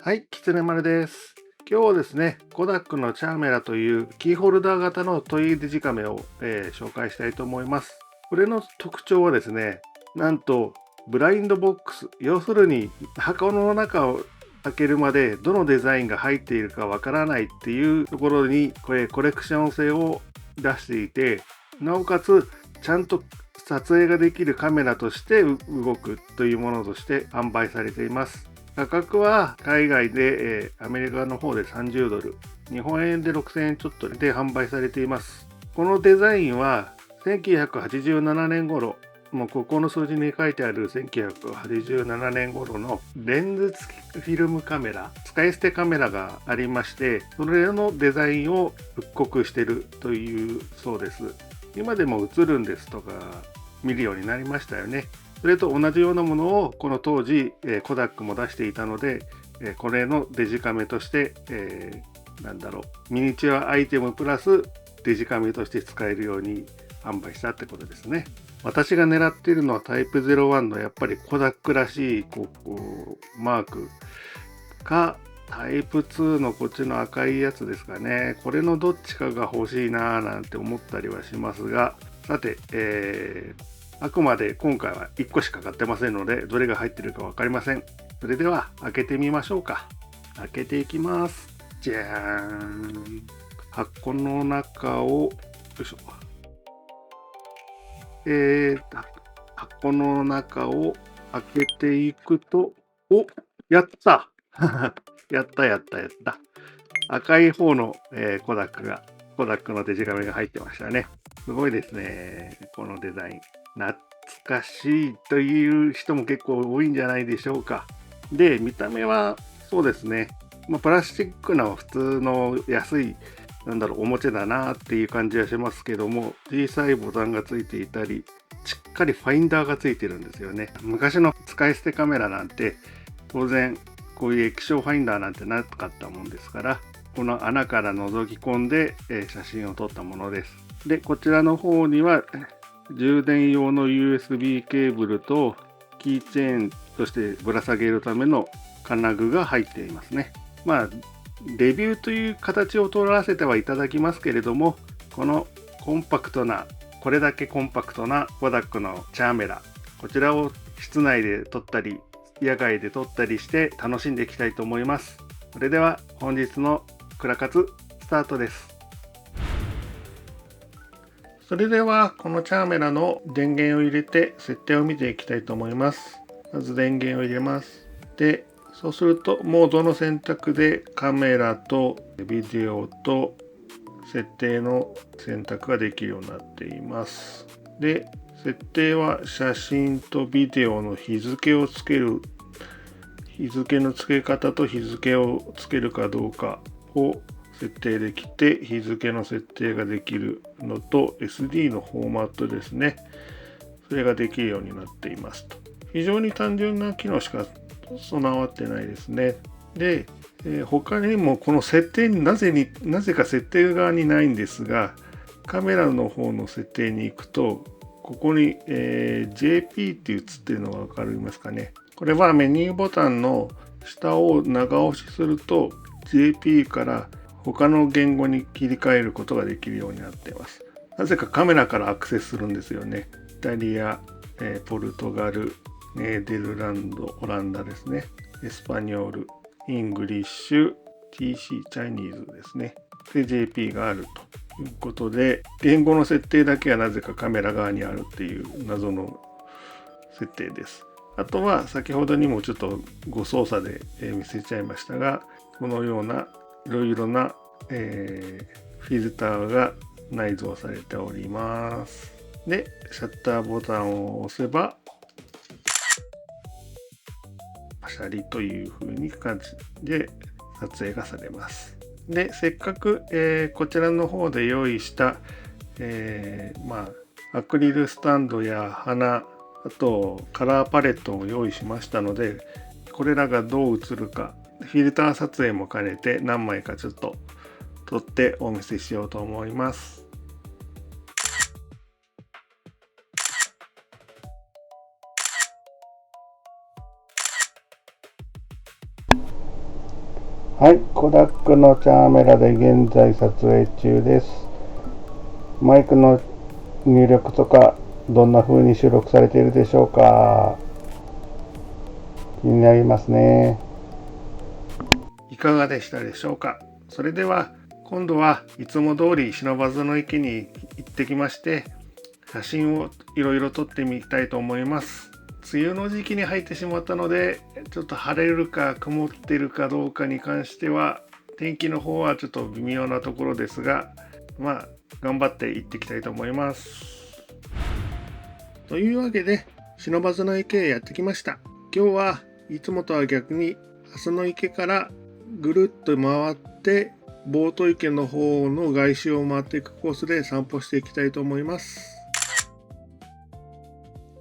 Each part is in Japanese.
はい、きつね丸です。今日はですね、コダックのチャーメラというキーホルダー型のトイデジカメを、紹介したいと思います。これの特徴はですね、なんとブラインドボックス、要するに箱の中を開けるまでどのデザインが入っているかわからないっていうところにコレクション性を出していて、なおかつちゃんと撮影ができるカメラとして動くというものとして販売されています。価格は海外で、アメリカの方で30ドル、日本円で6000円ちょっとで販売されています。このデザインは1987年頃、もうここの数字に書いてある1987年頃のレンズ付きフィルムカメラ、使い捨てカメラがありまして、それのデザインを復刻しているというそうです。今でも映るんですとか見るようになりましたよね。それと同じようなものをこの当時、コダックも出していたので、これのデジカメとして、ミニチュアアイテムプラスデジカメとして使えるように販売したってことですね。私が狙っているのはタイプ01のやっぱりコダックらしいマークか、タイプ2のこっちの赤いやつですかね。これのどっちかが欲しいなぁなんて思ったりはしますが、さて、あくまで今回は1個しか買ってませんので、どれが入ってるか分かりません。それでは開けてみましょうか。開けていきます。じゃーん。箱の中を、よいしょ。箱の中を開けていくと、お、やったやったやったやった。赤い方の、コダックのデジカメが入ってましたね。すごいですね。このデザイン。懐かしいという人も結構多いんじゃないでしょうか。で、見た目はそうですね。プラスチックの普通の安い、おもちゃだなっていう感じはしますけども、小さいボタンがついていたり、しっかりファインダーがついてるんですよね。昔の使い捨てカメラなんて、当然、こういう液晶ファインダーなんてなかったもんですから、この穴から覗き込んで、写真を撮ったものです。で、こちらの方には充電用の USB ケーブルとキーチェーンとしてぶら下げるための金具が入っていますね。レビューという形を取らせてはいただきますけれども、このこれだけコンパクトなコダックのチャーメラ、こちらを室内で撮ったり、野外で撮ったりして楽しんでいきたいと思います。それでは本日のクラ活スタートです。それではこのチャーメラの電源を入れて設定を見ていきたいと思います。まず電源を入れます。で、そうするとモードの選択でカメラとビデオと設定の選択ができるようになっています。で、設定は写真とビデオの日付をつける、日付の付け方と日付をつけるかどうかを設定できて、日付の設定ができるのと SD のフォーマットですね。それができるようになっていますと。非常に単純な機能しか備わってないですね。で、他にもこの設定になぜか設定側にないんですが、カメラの方の設定に行くと、ここに、JP って映ってるのが分かりますかね。これはメニューボタンの下を長押しすると JP から他の言語に切り替えることができるようになっています。なぜかカメラからアクセスするんですよね。イタリア、ポルトガル、ネーデルランド、オランダですね。エスパニョール、イングリッシュ、TC、チャイニーズですね。で、JP があるということで、言語の設定だけはなぜかカメラ側にあるっていう謎の設定です。あとは先ほどにもちょっとご操作で見せちゃいましたが、このようないろいろな、フィルターが内蔵されております。で、シャッターボタンを押せばパシャリという風に感じで撮影がされます。で、せっかく、こちらの方で用意した、アクリルスタンドや花、あとカラーパレットを用意しましたので、これらがどう映るか、フィルター撮影も兼ねて何枚かちょっと撮ってお見せしようと思います。はい、コダックのチャーメラで現在撮影中です。マイクの入力とかどんな風に収録されているでしょうか。気になりますね。いかがでしたでしょうか。それでは今度はいつも通り不忍池に行ってきまして、写真をいろいろ撮ってみたいと思います。梅雨の時期に入ってしまったので、ちょっと晴れるか曇ってるかどうかに関しては天気の方はちょっと微妙なところですが、頑張って行ってきたいと思います。というわけで不忍池へやってきました。今日はいつもとは逆に蓮の池からぐるっと回ってボート池の方の外周を回っていくコースで散歩していきたいと思います。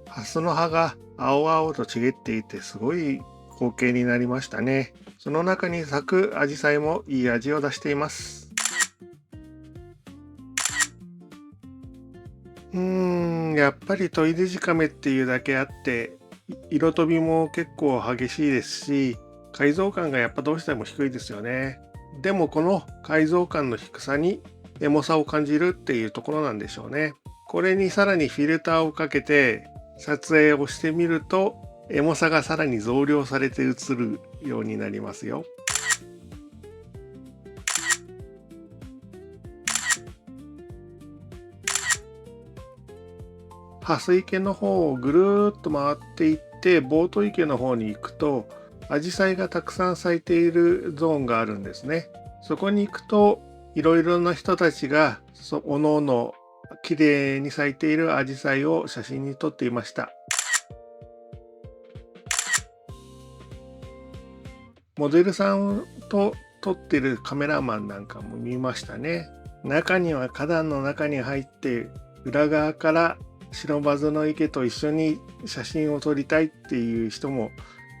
蓮の葉が青々と茂っていてすごい光景になりましたね。その中に咲くアジサイもいい味を出しています。やっぱりトイデジカメっていうだけあって色飛びも結構激しいですし、解像感がやっぱどうしても低いですよね。でもこの解像感の低さにエモさを感じるっていうところなんでしょうね。これにさらにフィルターをかけて撮影をしてみるとエモさがさらに増量されて映るようになりますよ。蓮池の方をぐるーっと回っていってボート池の方に行くとアジサイがたくさん咲いているゾーンがあるんですね。そこに行くといろいろな人たちがおのおの綺麗に咲いているアジサイを写真に撮っていました。モデルさんと撮ってるカメラマンなんかも見ましたね。中には花壇の中に入って裏側から不忍池と一緒に写真を撮りたいっていう人も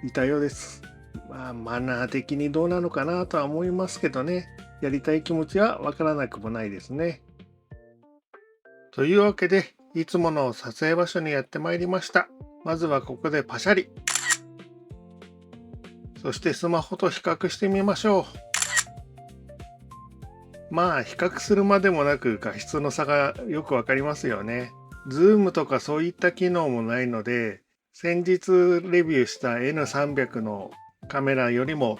いたようです。マナー的にどうなのかなとは思いますけどね。やりたい気持ちはわからなくもないですね。というわけでいつもの撮影場所にやってまいりました。まずはここでパシャリ。そしてスマホと比較してみましょう。比較するまでもなく画質の差がよくわかりますよね。ズームとかそういった機能もないので、先日レビューした N300 のカメラよりも、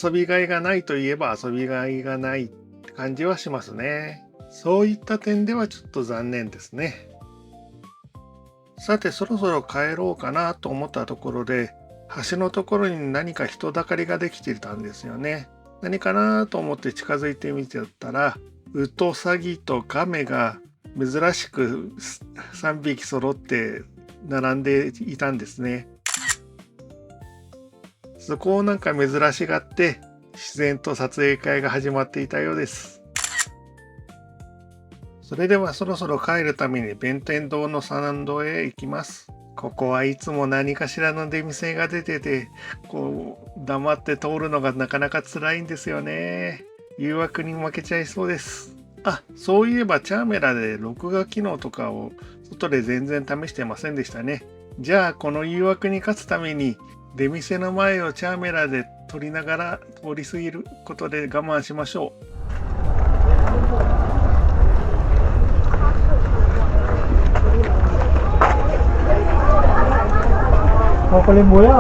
遊びがいがないといえば遊びがいがないって感じはしますね。そういった点ではちょっと残念ですね。さて、そろそろ帰ろうかなと思ったところで、橋のところに何か人だかりができていたんですよね。何かなと思って近づいてみてたら、ウトサギとガメが珍しく3匹揃って並んでいたんですね。そこをなんか珍しがって自然と撮影会が始まっていたようです。それではそろそろ帰るために弁天堂の参道へ行きます。ここはいつも何かしらの出店が出てて、黙って通るのがなかなか辛いんですよね。誘惑に負けちゃいそうです。そういえばチャーメラで録画機能とかを外で全然試してませんでしたね。じゃあこの誘惑に勝つために出店の前をチャーメラで撮りながら通り過ぎることで我慢しましょう。Paling bola,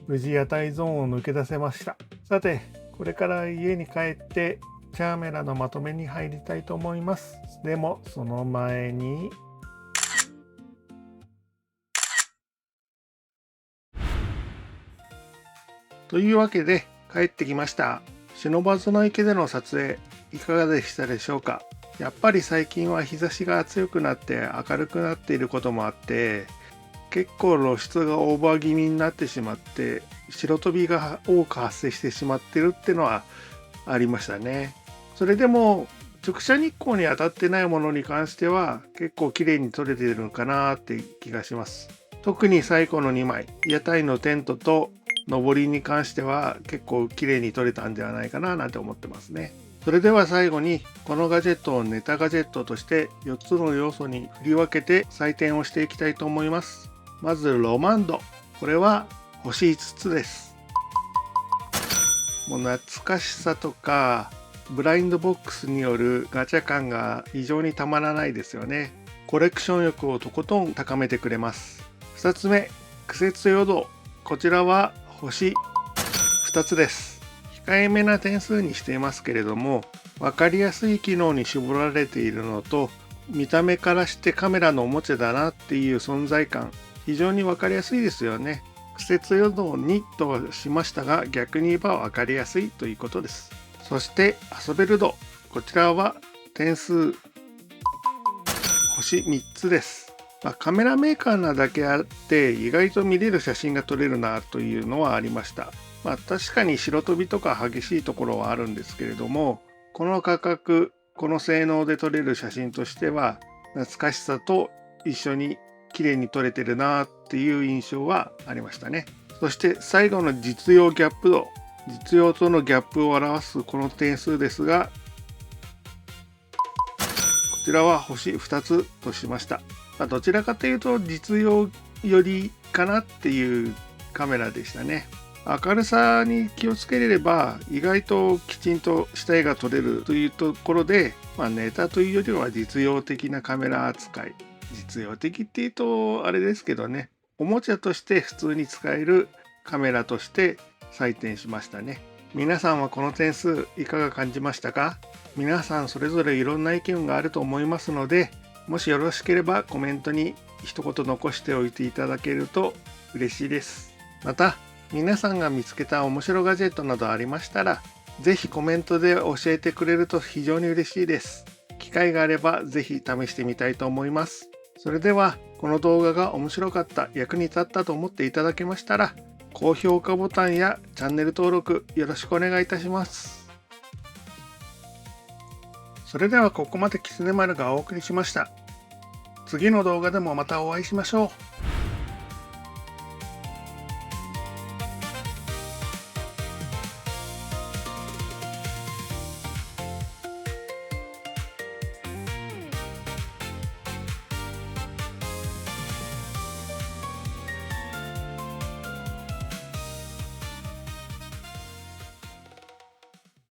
無事屋台ゾーンを抜け出せました。さて、これから家に帰ってチャーメラのまとめに入りたいと思います。でもその前にというわけで帰ってきました。不忍池での撮影いかがでしたでしょうか。やっぱり最近は日差しが強くなって明るくなっていることもあって結構露出がオーバー気味になってしまって白飛びが多く発生してしまってるっていうのはありましたね。それでも直射日光に当たってないものに関しては結構綺麗に撮れてるのかなって気がします。特に最後の2枚屋台のテントと上りに関しては結構綺麗に撮れたんではないかななんて思ってますね。それでは最後にこのガジェットをネタガジェットとして4つの要素に振り分けて採点をしていきたいと思います。まずロマンド、これは星5つです。もう懐かしさとかブラインドボックスによるガチャ感が非常にたまらないですよね。コレクション欲をとことん高めてくれます。2つ目、苦節予動、こちらは星2つです。控えめな点数にしていますけれども、分かりやすい機能に絞られているのと、見た目からしてカメラのおもちゃだなっていう存在感、非常に分かりやすいですよね。苦節予動2としましたが、逆に言えば分かりやすいということです。そして遊べる度、こちらは点数星3つです。カメラメーカーなだけあって意外と見れる写真が撮れるなというのはありました。確かに白飛びとか激しいところはあるんですけれども、この価格、この性能で撮れる写真としては懐かしさと一緒に綺麗に撮れてるなっていう印象はありましたね。そして最後の実用ギャップ度、実用とのギャップを表すこの点数ですが、こちらは星2つとしました。どちらかというと実用よりかなっていうカメラでしたね。明るさに気をつければ意外ときちんとした絵が撮れるというところで、ネタというよりは実用的なカメラ扱い。実用的っていうとあれですけどね、おもちゃとして普通に使えるカメラとして採点しましたね。皆さんはこの点数いかが感じましたか？皆さんそれぞれいろんな意見があると思いますので、もしよろしければコメントに一言残しておいていただけると嬉しいです。また皆さんが見つけた面白ガジェットなどありましたら、ぜひコメントで教えてくれると非常に嬉しいです。機会があればぜひ試してみたいと思います。それではこの動画が面白かった、役に立ったと思っていただけましたら、高評価ボタンやチャンネル登録よろしくお願いいたします。それではここまでキツネ丸がお送りしました。次の動画でもまたお会いしましょう。